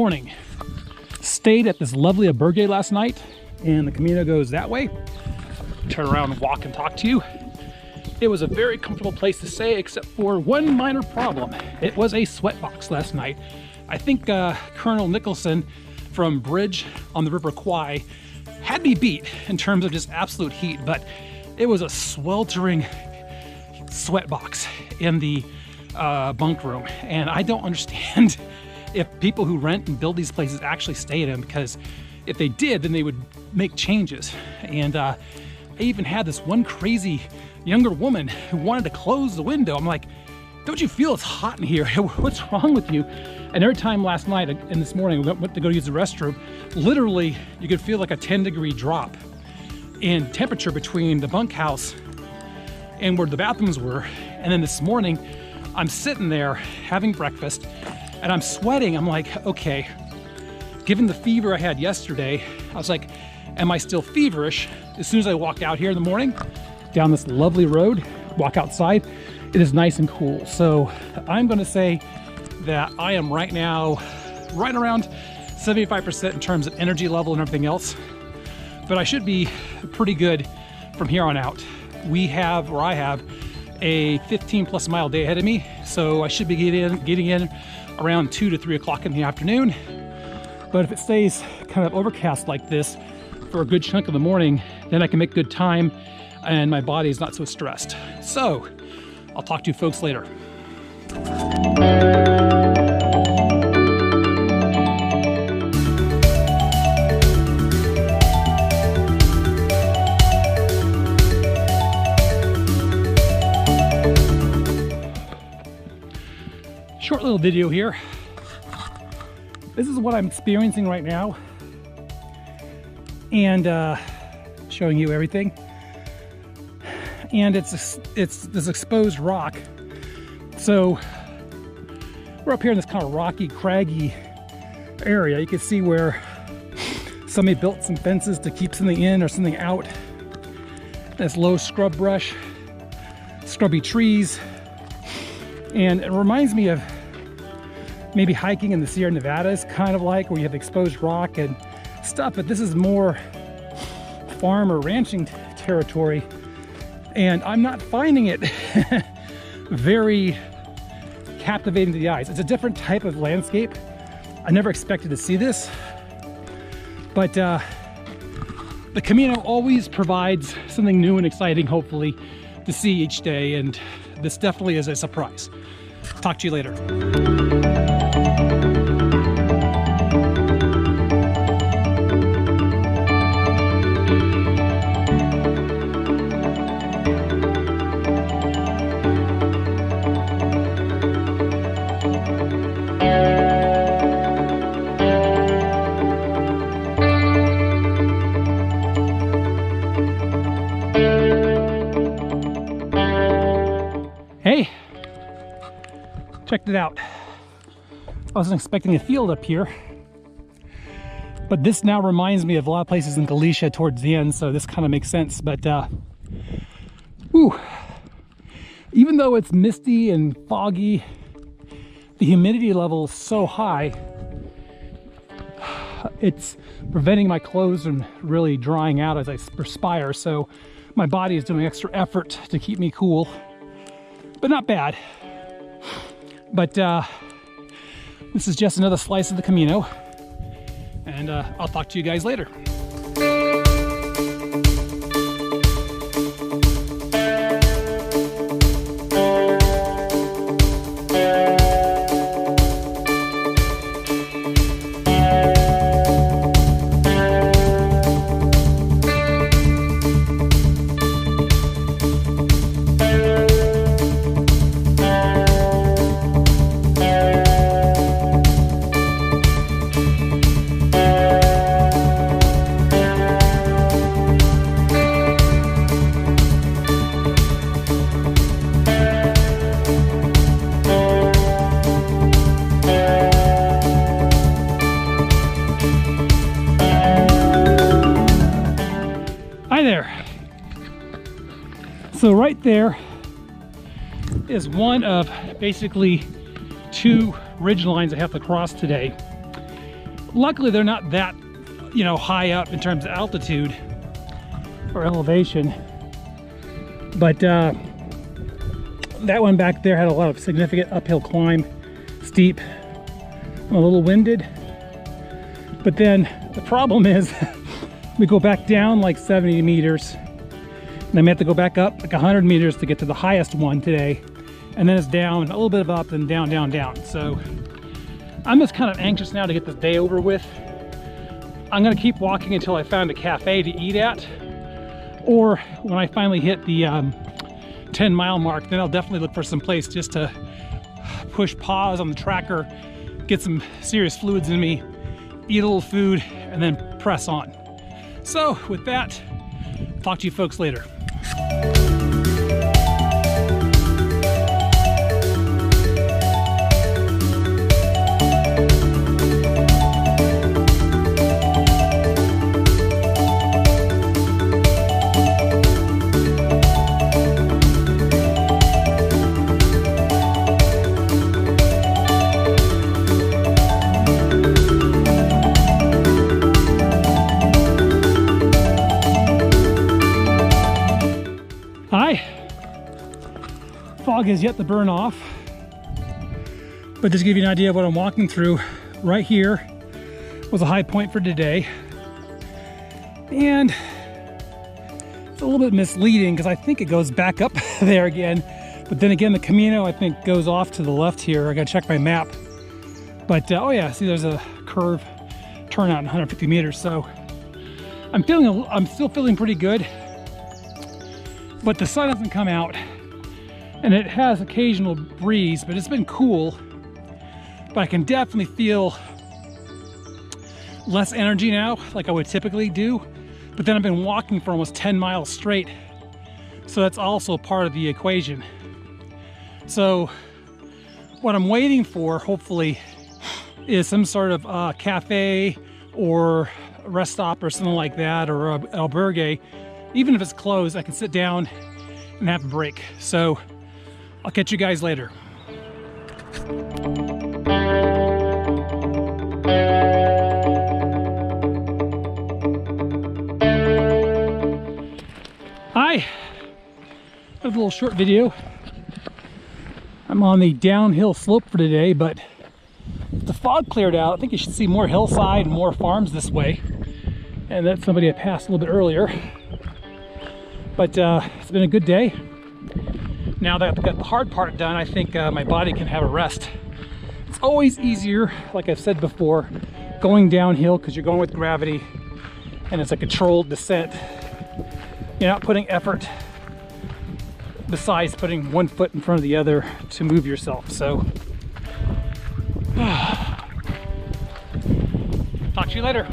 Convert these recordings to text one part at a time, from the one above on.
morning. Stayed at this lovely albergue last night, and the Camino goes that way. Turn around and walk and talk to you. It was a very comfortable place to stay, except for one minor problem. It was a sweatbox last night. I think Colonel Nicholson from Bridge on the River Kwai had me beat in terms of just absolute heat, but it was a sweltering sweatbox in the bunk room, and I don't understand if people who rent and build these places actually stay in them, because if they did, then they would make changes. And I even had this one crazy younger woman who wanted to close the window. I'm like, don't you feel it's hot in here? What's wrong with you? And every time last night and this morning I went to go use the restroom, literally you could feel like a 10-degree drop in temperature between the bunkhouse and where the bathrooms were. And then this morning I'm sitting there having breakfast and I'm sweating. I'm like, okay, given the fever I had yesterday, I was like, am I still feverish? As soon as I walk out here in the morning, down this lovely road, walk outside, it is nice and cool. So I'm gonna say that I am right now, right around 75% in terms of energy level and everything else. But I should be pretty good from here on out. I have a 15+ mile day ahead of me, so I should be getting in around 2 to 3 o'clock in the afternoon. But if it stays kind of overcast like this for a good chunk of the morning, then I can make good time and my body is not so stressed. So I'll talk to you folks later. Short little video here. This is what I'm experiencing right now, and showing you everything. And it's this exposed rock. So we're up here in this kind of rocky, craggy area. You can see where somebody built some fences to keep something in or something out. This low scrub brush, scrubby trees, and it reminds me of maybe hiking in the Sierra Nevadas, kind of like where you have exposed rock and stuff, but this is more farm or ranching territory, and I'm not finding it very captivating to the eyes. It's a different type of landscape. I never expected to see this, but the Camino always provides something new and exciting, hopefully, to see each day, and this definitely is a surprise. Talk to you later. Hey, checked it out. I wasn't expecting a field up here, but this now reminds me of a lot of places in Galicia towards the end, so this kind of makes sense. But even though it's misty and foggy, the humidity level is so high, it's preventing my clothes from really drying out as I perspire, so my body is doing extra effort to keep me cool. But not bad. But this is just another slice of the Camino, and I'll talk to you guys later. Hi there. So right there is one of basically two ridge lines I have to cross today. Luckily, they're not that, you know, high up in terms of altitude or elevation. But that one back there had a lot of significant uphill climb, steep. I'm a little winded. But then the problem is we go back down like 70 meters. And then we have to go back up like 100 meters to get to the highest one today. And then it's down, a little bit of up and down, down, down. So I'm just kind of anxious now to get this day over with. I'm gonna keep walking until I find a cafe to eat at. Or when I finally hit the 10-mile mark, then I'll definitely look for some place just to push pause on the tracker, get some serious fluids in me, eat a little food, and then press on. So with that, talk to you folks later. Hi. Fog has yet to burn off, but just to give you an idea of what I'm walking through, right here was a high point for today. And it's a little bit misleading because I think it goes back up there again. But then again, the Camino, I think, goes off to the left here. I gotta check my map. But oh yeah, see there's a curve turnout in 150 meters. So I'm still feeling pretty good. But the sun hasn't come out, and it has occasional breeze, but it's been cool. But I can definitely feel less energy now, like I would typically do. But then I've been walking for almost 10 miles straight, so that's also part of the equation. So what I'm waiting for, hopefully, is some sort of cafe or a rest stop or something like that, or an albergue. Even if it's closed, I can sit down and have a break. So I'll catch you guys later. Hi, I have a little short video. I'm on the downhill slope for today, but if the fog cleared out, I think you should see more hillside and more farms this way. And that's somebody I passed a little bit earlier. But it's been a good day. Now that I've got the hard part done, I think my body can have a rest. It's always easier, like I've said before, going downhill because you're going with gravity and it's a controlled descent. You're not putting effort besides putting one foot in front of the other to move yourself. So, talk to you later.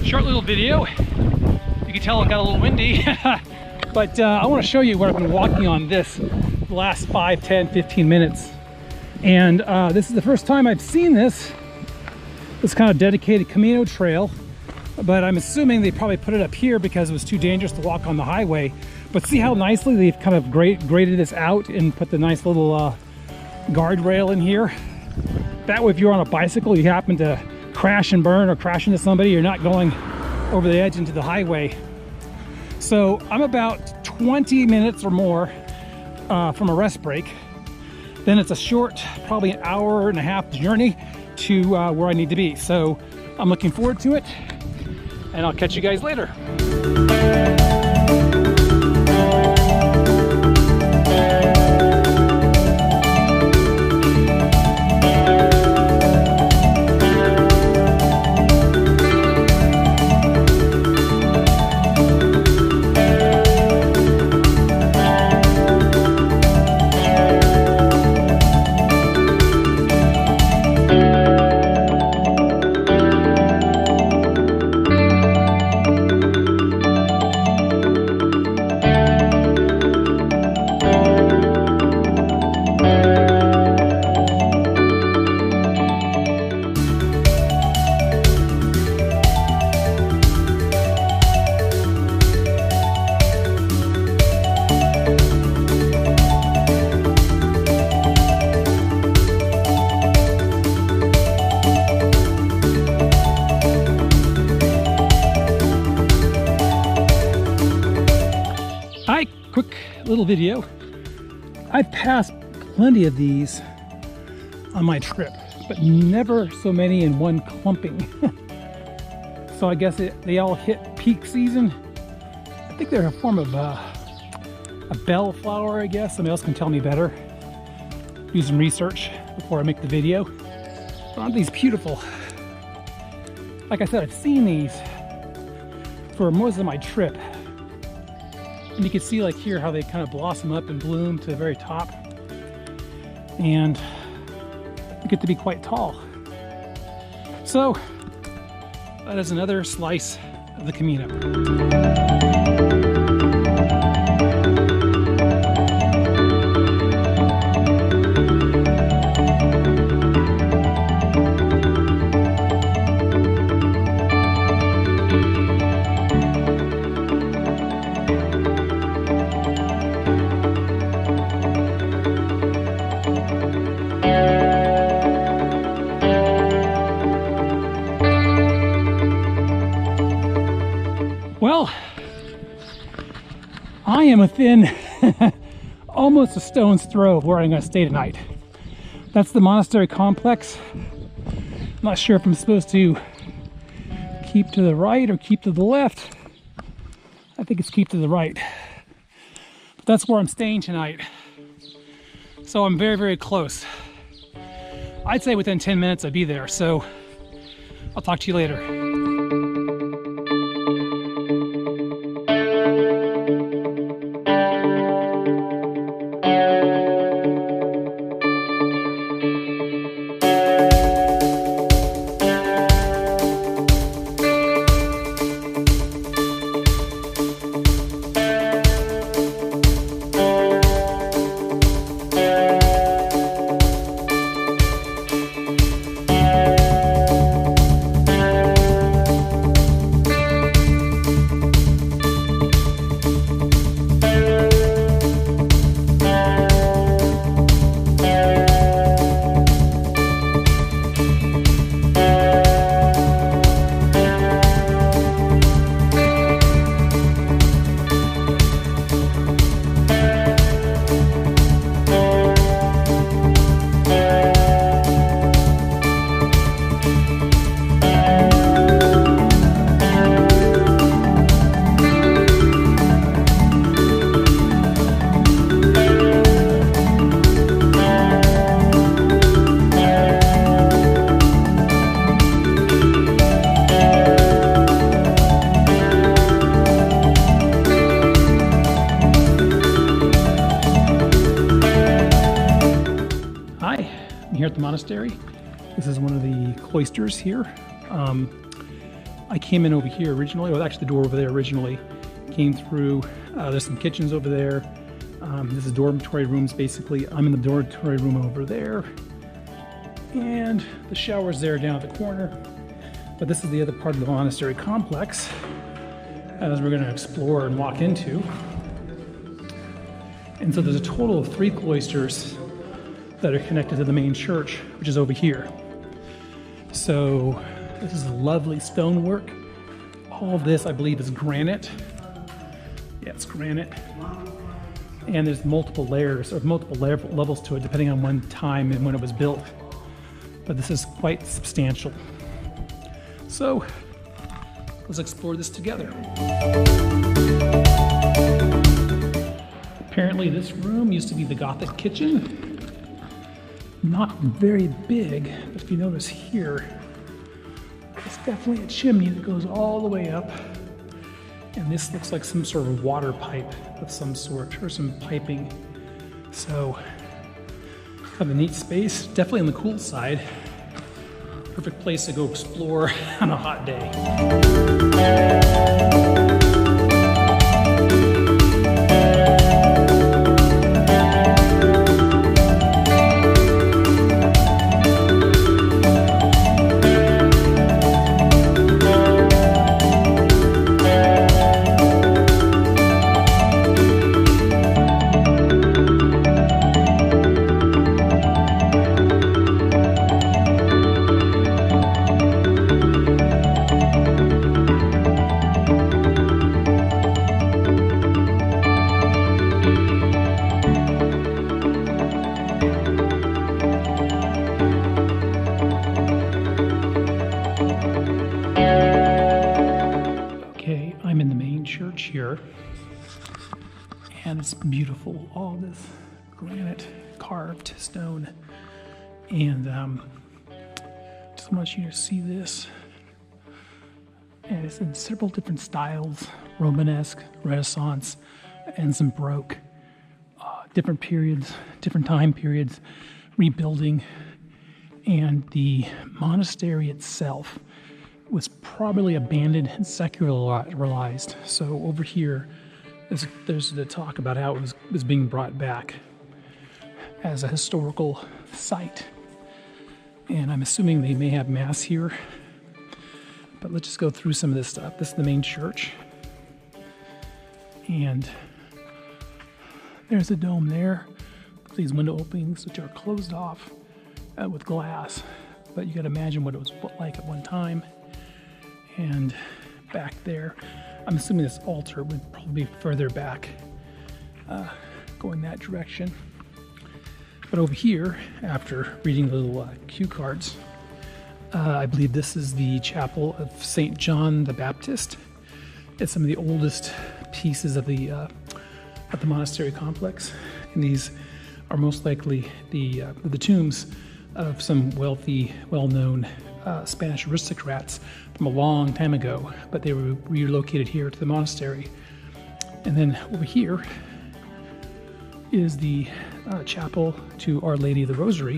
Short little video. You can tell it got a little windy, but I want to show you what I've been walking on this last 5, 10, 15 minutes. And this is the first time I've seen this kind of dedicated Camino trail, but I'm assuming they probably put it up here because it was too dangerous to walk on the highway. But see how nicely they've kind of graded this out and put the nice little guardrail in here. That way, if you're on a bicycle, you happen to crash and burn or crash into somebody, you're not going over the edge into the highway. So I'm about 20 minutes or more from a rest break. Then it's a short, probably an hour and a half journey to where I need to be. So I'm looking forward to it, and I'll catch you guys later. little video. I've passed plenty of these on my trip, but never so many in one clumping. So I guess they all hit peak season. I think they're a form of a bellflower, I guess. Somebody else can tell me better. Do some research before I make the video. But aren't these beautiful? Like I said, I've seen these for most of my trip. And you can see like here how they kind of blossom up and bloom to the very top. And they get to be quite tall. So that is another slice of the Camino. Well, I am within almost a stone's throw of where I'm going to stay tonight. That's the monastery complex. I'm not sure if I'm supposed to keep to the right or keep to the left. I think it's keep to the right. But that's where I'm staying tonight. So I'm very, very close. I'd say within 10 minutes I'd be there. So I'll talk to you later. Here at the monastery. This is one of the cloisters here. I came in over here originally, well actually the door over there originally. Came through, there's some kitchens over there. This is dormitory rooms basically. I'm in the dormitory room over there. And the shower's there down at the corner. But this is the other part of the monastery complex as we're gonna explore and walk into. And so there's a total of 3 cloisters that are connected to the main church, which is over here. So this is lovely stonework. All of this, I believe, is granite. Yeah, it's granite. And there's multiple layers, or multiple levels to it, depending on when time and when it was built. But this is quite substantial. So let's explore this together. Apparently this room used to be the Gothic kitchen. Not very big, but if you notice here, it's definitely a chimney that goes all the way up. And this looks like some sort of water pipe of some sort, or some piping. So, kind of a neat space, definitely on the cool side. Perfect place to go explore on a hot day. It's beautiful, all this granite carved stone. And just want you to see this. And it's in several different styles, Romanesque, Renaissance, and some Baroque. Different periods, different time periods, rebuilding. And the monastery itself was probably abandoned and secularized. So over here, there's the talk about how it was being brought back as a historical site. And I'm assuming they may have mass here. But let's just go through some of this stuff. This is the main church. And there's a dome there. These window openings, which are closed off with glass. But you can imagine what it was like at one time. And back there, I'm assuming this altar would probably be further back, going that direction. But over here, after reading the little cue cards, I believe this is the chapel of St. John the Baptist. It's some of the oldest pieces of the monastery complex, and these are most likely the tombs of some wealthy, well-known Spanish aristocrats from a long time ago, but they were relocated here to the monastery. And then over here is the chapel to Our Lady of the Rosary,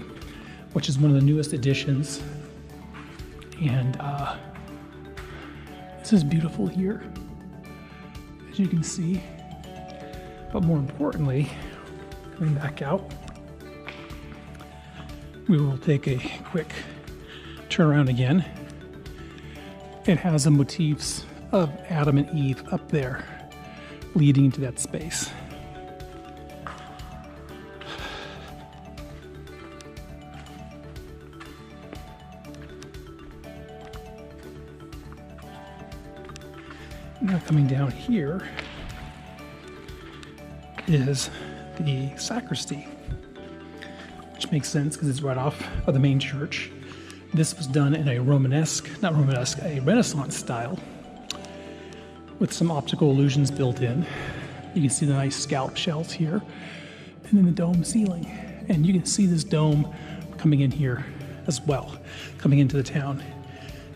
which is one of the newest additions. And this is beautiful here, as you can see. But more importantly, coming back out, we will take a quick turn around again. It has the motifs of Adam and Eve up there, leading into that space. Now coming down here is the sacristy, which makes sense because it's right off of the main church. This was done in a a Renaissance style with some optical illusions built in. You can see the nice scallop shells here and then the dome ceiling. And you can see this dome coming in here as well, coming into the town.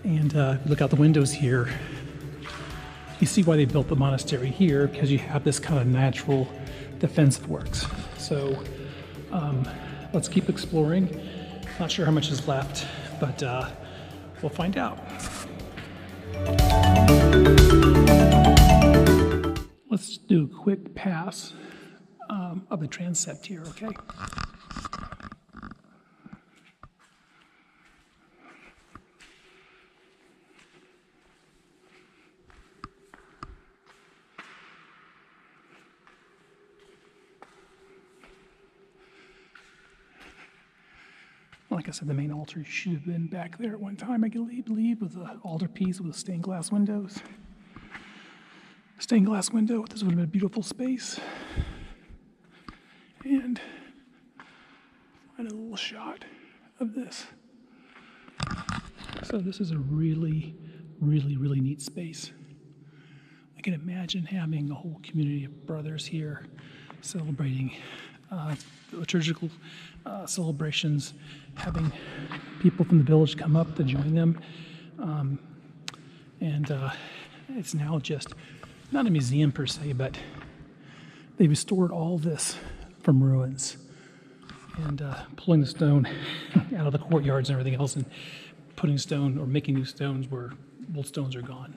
And look out the windows here. You see why they built the monastery here, because you have this kind of natural defensive works. So let's keep exploring. Not sure how much is left, but we'll find out. Let's do a quick pass of the transept here, okay? Like I said, the main altar should have been back there at one time, I believe, with the altarpiece with the stained glass windows. Stained glass window, this would have been a beautiful space. And find a little shot of this. So this is a really, really, really neat space. I can imagine having a whole community of brothers here celebrating liturgical celebrations, having people from the village come up to join them. And it's now just not a museum per se, but they restored all this from ruins and pulling the stone out of the courtyards and everything else and putting stone or making new stones where old stones are gone.